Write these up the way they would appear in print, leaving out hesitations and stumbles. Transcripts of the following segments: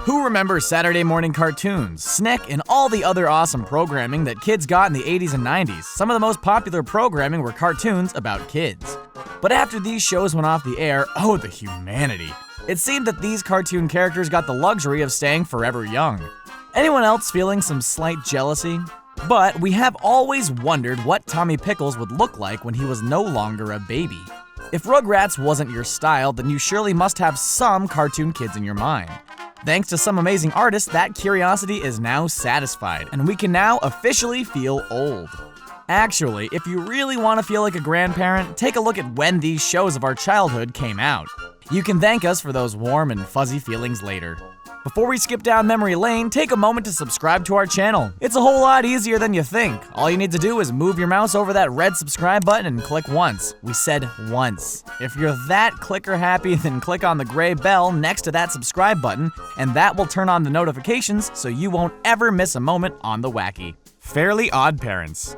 Who remembers Saturday morning cartoons, Snick, and all the other awesome programming that kids got in the 80s and 90s? Some of the most popular programming were cartoons about kids. But after these shows went off the air, oh, the humanity. It seemed that these cartoon characters got the luxury of staying forever young. Anyone else feeling some slight jealousy? But we have always wondered what Tommy Pickles would look like when he was no longer a baby. If Rugrats wasn't your style, then you surely must have some cartoon kids in your mind. Thanks to some amazing artists, that curiosity is now satisfied, and we can now officially feel old. Actually, if you really want to feel like a grandparent, take a look at when these shows of our childhood came out. You can thank us for those warm and fuzzy feelings later. Before we skip down memory lane, take a moment to subscribe to our channel. It's a whole lot easier than you think. All you need to do is move your mouse over that red subscribe button and click once. We said once. If you're that clicker happy, then click on the gray bell next to that subscribe button, and that will turn on the notifications so you won't ever miss a moment on the wacky. Fairly Odd Parents.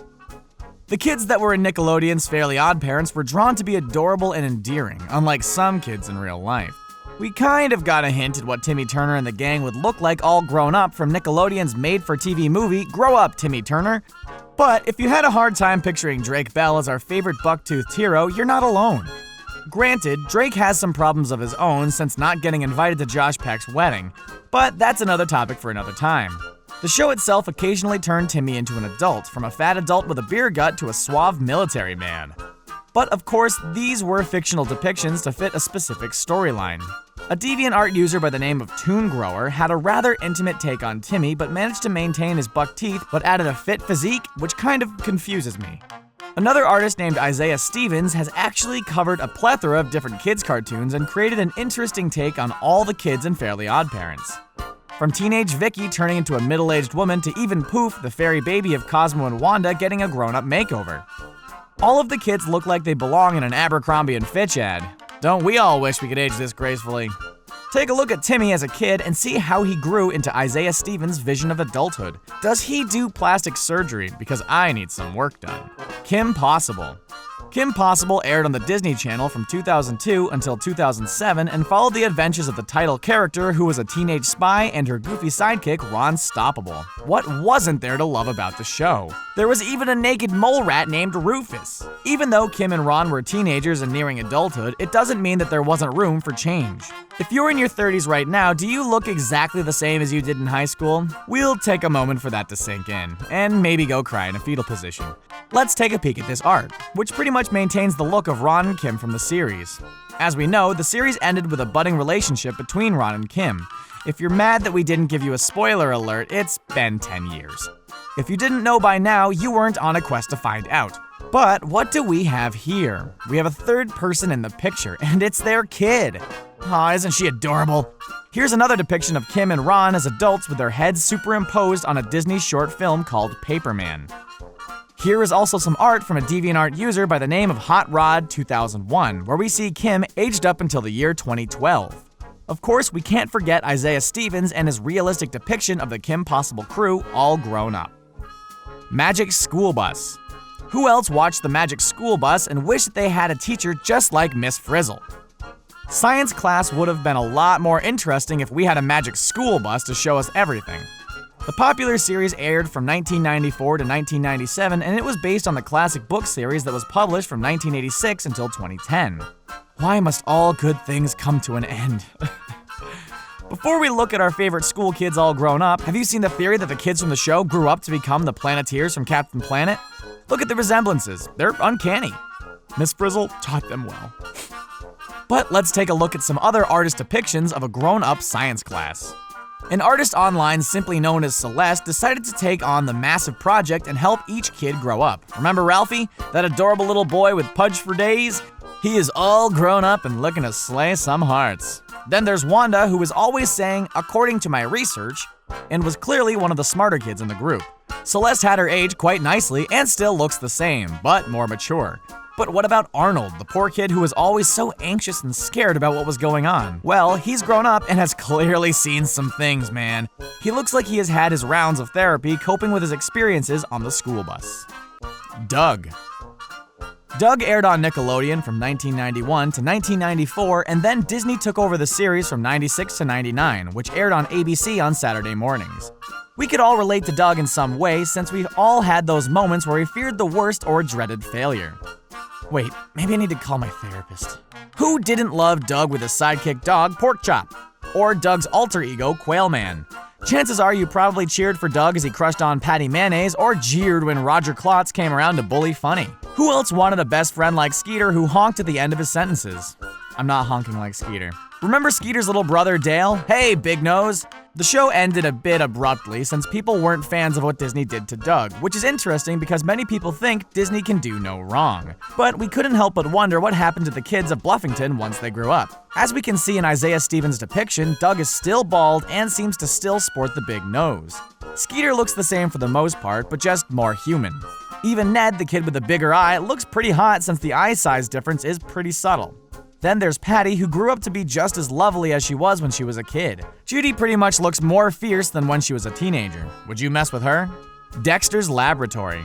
The kids that were in Nickelodeon's Fairly Odd Parents were drawn to be adorable and endearing, unlike some kids in real life. We kind of got a hint at what Timmy Turner and the gang would look like all grown up from Nickelodeon's made-for-TV movie, Grow Up, Timmy Turner. But if you had a hard time picturing Drake Bell as our favorite buck-toothed hero, you're not alone. Granted, Drake has some problems of his own since not getting invited to Josh Peck's wedding, but that's another topic for another time. The show itself occasionally turned Timmy into an adult, from a fat adult with a beer gut to a suave military man. But of course, these were fictional depictions to fit a specific storyline. A DeviantArt user by the name of Toon Grower had a rather intimate take on Timmy, but managed to maintain his buck teeth, but added a fit physique, which kind of confuses me. Another artist named Isaiah Stevens has actually covered a plethora of different kids' cartoons and created an interesting take on all the kids in Fairly Odd Parents. From teenage Vicky turning into a middle-aged woman to even Poof, the fairy baby of Cosmo and Wanda, getting a grown-up makeover. All of the kids look like they belong in an Abercrombie & Fitch ad. Don't we all wish we could age this gracefully? Take a look at Timmy as a kid and see how he grew into Isaiah Stevens' vision of adulthood. Does he do plastic surgery? Because I need some work done. Kim Possible. Kim Possible aired on the Disney Channel from 2002 until 2007 and followed the adventures of the title character, who was a teenage spy, and her goofy sidekick, Ron Stoppable. What wasn't there to love about the show? There was even a naked mole rat named Rufus. Even though Kim and Ron were teenagers and nearing adulthood, it doesn't mean that there wasn't room for change. If you're in your 30s right now, do you look exactly the same as you did in high school? We'll take a moment for that to sink in, and maybe go cry in a fetal position. Let's take a peek at this art, which pretty much maintains the look of Ron and Kim from the series. As we know, the series ended with a budding relationship between Ron and Kim. If you're mad that we didn't give you a spoiler alert, it's been 10 years. If you didn't know by now, you weren't on a quest to find out. But what do we have here? We have a third person in the picture, and it's their kid. Aw, isn't she adorable? Here's another depiction of Kim and Ron as adults with their heads superimposed on a Disney short film called Paperman. Here is also some art from a DeviantArt user by the name of Hot Rod 2001, where we see Kim aged up until the year 2012. Of course, we can't forget Isaiah Stevens and his realistic depiction of the Kim Possible crew all grown up. Magic School Bus. Who else watched the Magic School Bus and wished that they had a teacher just like Miss Frizzle? Science class would have been a lot more interesting if we had a magic school bus to show us everything. The popular series aired from 1994 to 1997, and it was based on the classic book series that was published from 1986 until 2010. Why must all good things come to an end? Before we look at our favorite school kids all grown up, have you seen the theory that the kids from the show grew up to become the Planeteers from Captain Planet? Look at the resemblances. They're uncanny. Miss Frizzle taught them well. But let's take a look at some other artist depictions of a grown-up science class. An artist online simply known as Celeste decided to take on the massive project and help each kid grow up. Remember Ralphie? That adorable little boy with pudge for days? He is all grown up and looking to slay some hearts. Then there's Wanda, who was always saying, according to my research, and was clearly one of the smarter kids in the group. Celeste had her age quite nicely and still looks the same, but more mature. But what about Arnold, the poor kid who was always so anxious and scared about what was going on? Well, he's grown up and has clearly seen some things, man. He looks like he has had his rounds of therapy coping with his experiences on the school bus. Doug. Doug aired on Nickelodeon from 1991 to 1994, and then Disney took over the series from 96 to 99, which aired on ABC on Saturday mornings. We could all relate to Doug in some way since we've all had those moments where we feared the worst or dreaded failure. Wait, maybe I need to call my therapist. Who didn't love Doug with his sidekick dog, Porkchop? Or Doug's alter ego, Quailman? Chances are you probably cheered for Doug as he crushed on Patty Mayonnaise or jeered when Roger Klotz came around to bully Funnie. Who else wanted a best friend like Skeeter who honked at the end of his sentences? I'm not honking like Skeeter. Remember Skeeter's little brother, Dale? Hey, Big Nose! The show ended a bit abruptly since people weren't fans of what Disney did to Doug, which is interesting because many people think Disney can do no wrong. But we couldn't help but wonder what happened to the kids of Bluffington once they grew up. As we can see in Isaiah Stevens' depiction, Doug is still bald and seems to still sport the big nose. Skeeter looks the same for the most part, but just more human. Even Ned, the kid with the bigger eye, looks pretty hot since the eye size difference is pretty subtle. Then there's Patty, who grew up to be just as lovely as she was when she was a kid. Judy pretty much looks more fierce than when she was a teenager. Would you mess with her? Dexter's Laboratory.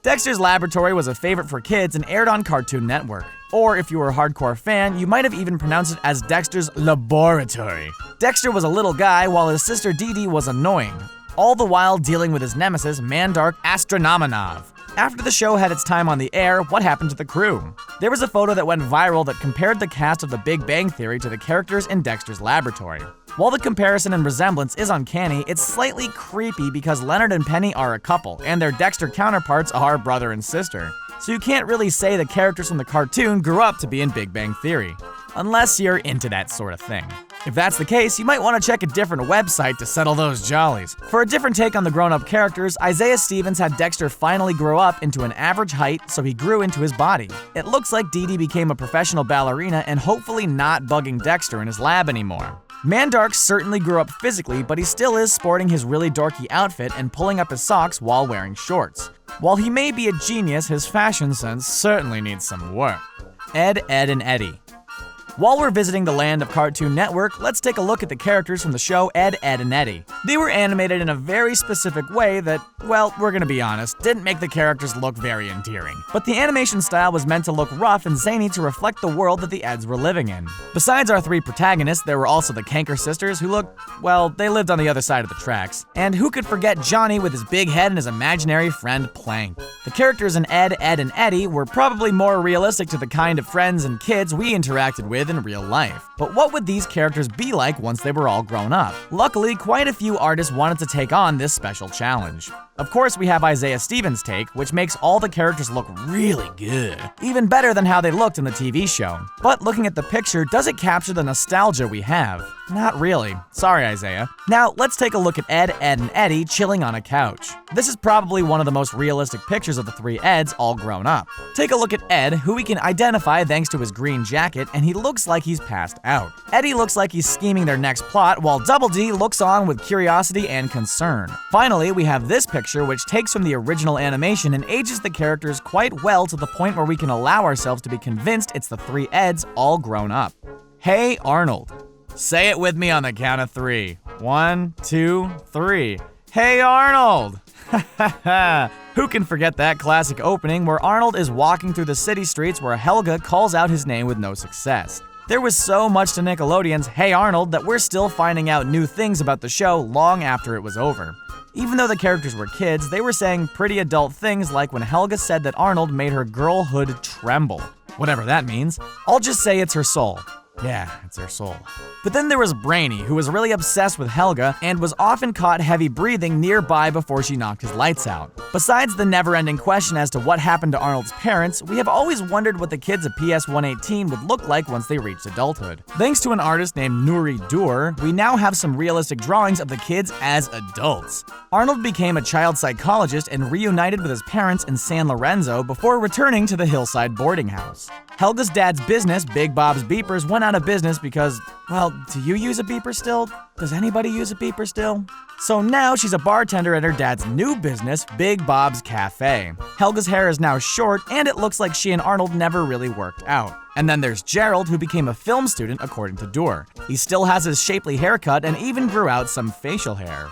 Dexter's Laboratory was a favorite for kids and aired on Cartoon Network. Or if you were a hardcore fan, you might have even pronounced it as Dexter's Laboratory. Dexter was a little guy while his sister Dee Dee was annoying, all the while dealing with his nemesis Mandark Astronominov. After the show had its time on the air, what happened to the crew? There was a photo that went viral that compared the cast of The Big Bang Theory to the characters in Dexter's Laboratory. While the comparison and resemblance is uncanny, it's slightly creepy because Leonard and Penny are a couple, and their Dexter counterparts are brother and sister. So you can't really say the characters from the cartoon grew up to be in Big Bang Theory. Unless you're into that sort of thing. If that's the case, you might want to check a different website to settle those jollies. For a different take on the grown-up characters, Isaiah Stevens had Dexter finally grow up into an average height, so he grew into his body. It looks like Dee Dee became a professional ballerina and hopefully not bugging Dexter in his lab anymore. Mandark certainly grew up physically, but he still is sporting his really dorky outfit and pulling up his socks while wearing shorts. While he may be a genius, his fashion sense certainly needs some work. Ed, Edd, and Eddy. While we're visiting the land of Cartoon Network, let's take a look at the characters from the show Ed, Edd, and Eddy. They were animated in a very specific way that, well, we're gonna be honest, didn't make the characters look very endearing. But the animation style was meant to look rough and zany to reflect the world that the Eds were living in. Besides our three protagonists, there were also the Kanker sisters who looked, well, they lived on the other side of the tracks. And who could forget Johnny with his big head and his imaginary friend Plank? The characters in Ed, Edd, and Eddy were probably more realistic to the kind of friends and kids we interacted with in real life. But what would these characters be like once they were all grown up? Luckily, quite a few artists wanted to take on this special challenge. Of course, we have Isaiah Stevens' take, which makes all the characters look really good. Even better than how they looked in the TV show. But looking at the picture, does it capture the nostalgia we have? Not really. Sorry, Isaiah. Now, let's take a look at Ed, Edd, and Eddy chilling on a couch. This is probably one of the most realistic pictures of the three Eds all grown up. Take a look at Ed, who we can identify thanks to his green jacket, and he looks like he's passed out. Eddy looks like he's scheming their next plot, while Double D looks on with curiosity and concern. Finally, we have this picture, which takes from the original animation and ages the characters quite well to the point where we can allow ourselves to be convinced it's the three Eds all grown up. Hey Arnold. Say it with me on the count of 3. 1, 2, 3. Hey Arnold! Who can forget that classic opening where Arnold is walking through the city streets where Helga calls out his name with no success? There was so much to Nickelodeon's Hey Arnold that we're still finding out new things about the show long after it was over. Even though the characters were kids, they were saying pretty adult things like when Helga said that Arnold made her girlhood tremble. Whatever that means. I'll just say it's her soul. Yeah, it's her soul. But then there was Brainy, who was really obsessed with Helga and was often caught heavy breathing nearby before she knocked his lights out. Besides the never-ending question as to what happened to Arnold's parents, we have always wondered what the kids of PS118 would look like once they reached adulthood. Thanks to an artist named Nuri Dur, we now have some realistic drawings of the kids as adults. Arnold became a child psychologist and reunited with his parents in San Lorenzo before returning to the hillside boarding house. Helga's dad's business, Big Bob's Beepers, went out of business because, well, do you use a beeper still? Does anybody use a beeper still? So now she's a bartender at her dad's new business, Big Bob's Cafe. Helga's hair is now short, and it looks like she and Arnold never really worked out. And then there's Gerald, who became a film student according to Dur. He still has his shapely haircut and even grew out some facial hair.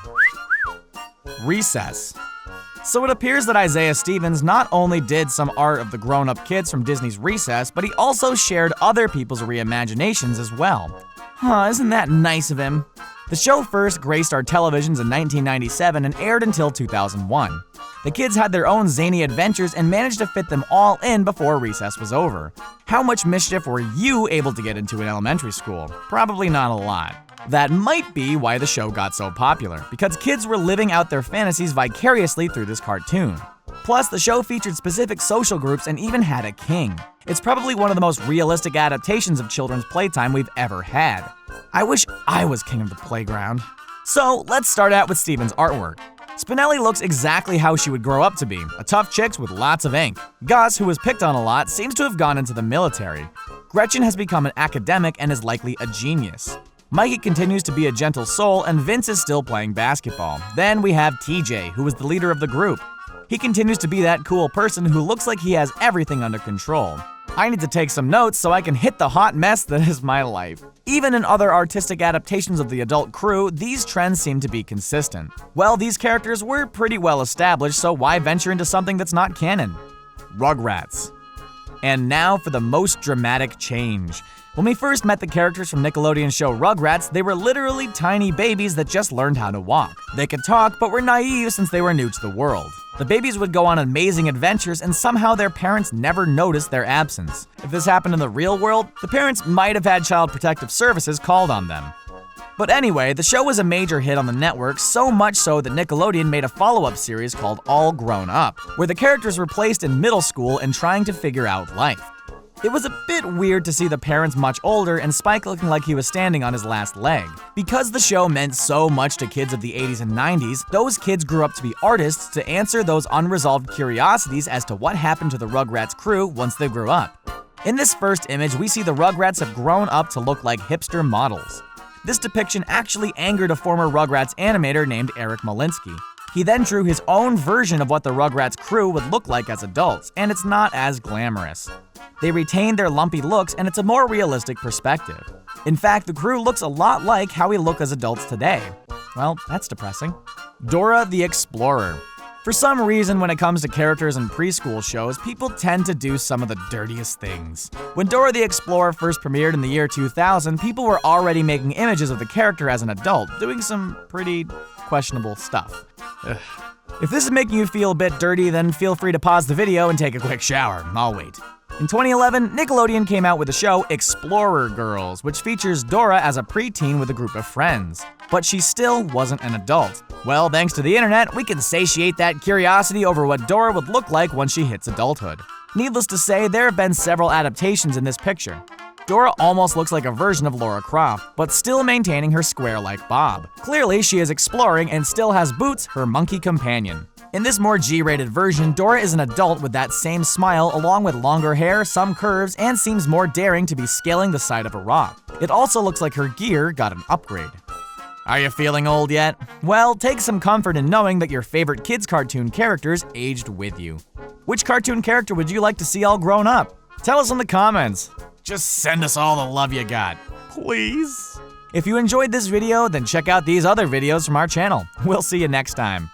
Recess. So it appears that Isaiah Stevens not only did some art of the grown-up kids from Disney's Recess, but he also shared other people's reimaginations as well. Isn't that nice of him? The show first graced our televisions in 1997 and aired until 2001. The kids had their own zany adventures and managed to fit them all in before recess was over. How much mischief were you able to get into in elementary school? Probably not a lot. That might be why the show got so popular, because kids were living out their fantasies vicariously through this cartoon. Plus, the show featured specific social groups and even had a king. It's probably one of the most realistic adaptations of children's playtime we've ever had. I wish I was king of the playground. So, let's start out with Steven's artwork. Spinelli looks exactly how she would grow up to be, a tough chick with lots of ink. Gus, who was picked on a lot, seems to have gone into the military. Gretchen has become an academic and is likely a genius. Mikey continues to be a gentle soul, and Vince is still playing basketball. Then we have TJ, who is the leader of the group. He continues to be that cool person who looks like he has everything under control. I need to take some notes so I can hit the hot mess that is my life. Even in other artistic adaptations of the adult crew, these trends seem to be consistent. Well, these characters were pretty well established, so why venture into something that's not canon? Rugrats. And now for the most dramatic change. When we first met the characters from Nickelodeon's show Rugrats, they were literally tiny babies that just learned how to walk. They could talk, but were naive since they were new to the world. The babies would go on amazing adventures, and somehow their parents never noticed their absence. If this happened in the real world, the parents might have had Child Protective Services called on them. But anyway, the show was a major hit on the network, so much so that Nickelodeon made a follow-up series called All Grown Up, where the characters were placed in middle school and trying to figure out life. It was a bit weird to see the parents much older and Spike looking like he was standing on his last leg. Because the show meant so much to kids of the 80s and 90s, those kids grew up to be artists to answer those unresolved curiosities as to what happened to the Rugrats crew once they grew up. In this first image, we see the Rugrats have grown up to look like hipster models. This depiction actually angered a former Rugrats animator named Eric Molinsky. He then drew his own version of what the Rugrats crew would look like as adults, and it's not as glamorous. They retain their lumpy looks, and it's a more realistic perspective. In fact, the crew looks a lot like how we look as adults today. Well, that's depressing. Dora the Explorer. For some reason, when it comes to characters in preschool shows, people tend to do some of the dirtiest things. When Dora the Explorer first premiered in the year 2000, people were already making images of the character as an adult, doing some pretty questionable stuff. Ugh. If this is making you feel a bit dirty, then feel free to pause the video and take a quick shower. I'll wait. In 2011, Nickelodeon came out with the show Explorer Girls, which features Dora as a preteen with a group of friends. But she still wasn't an adult. Well, thanks to the internet, we can satiate that curiosity over what Dora would look like once she hits adulthood. Needless to say, there have been several adaptations in this picture. Dora almost looks like a version of Laura Croft, but still maintaining her square-like bob. Clearly, she is exploring and still has Boots, her monkey companion. In this more G-rated version, Dora is an adult with that same smile along with longer hair, some curves, and seems more daring to be scaling the side of a rock. It also looks like her gear got an upgrade. Are you feeling old yet? Well, take some comfort in knowing that your favorite kids' cartoon characters aged with you. Which cartoon character would you like to see all grown up? Tell us in the comments. Just send us all the love you got, please. If you enjoyed this video, then check out these other videos from our channel. We'll see you next time.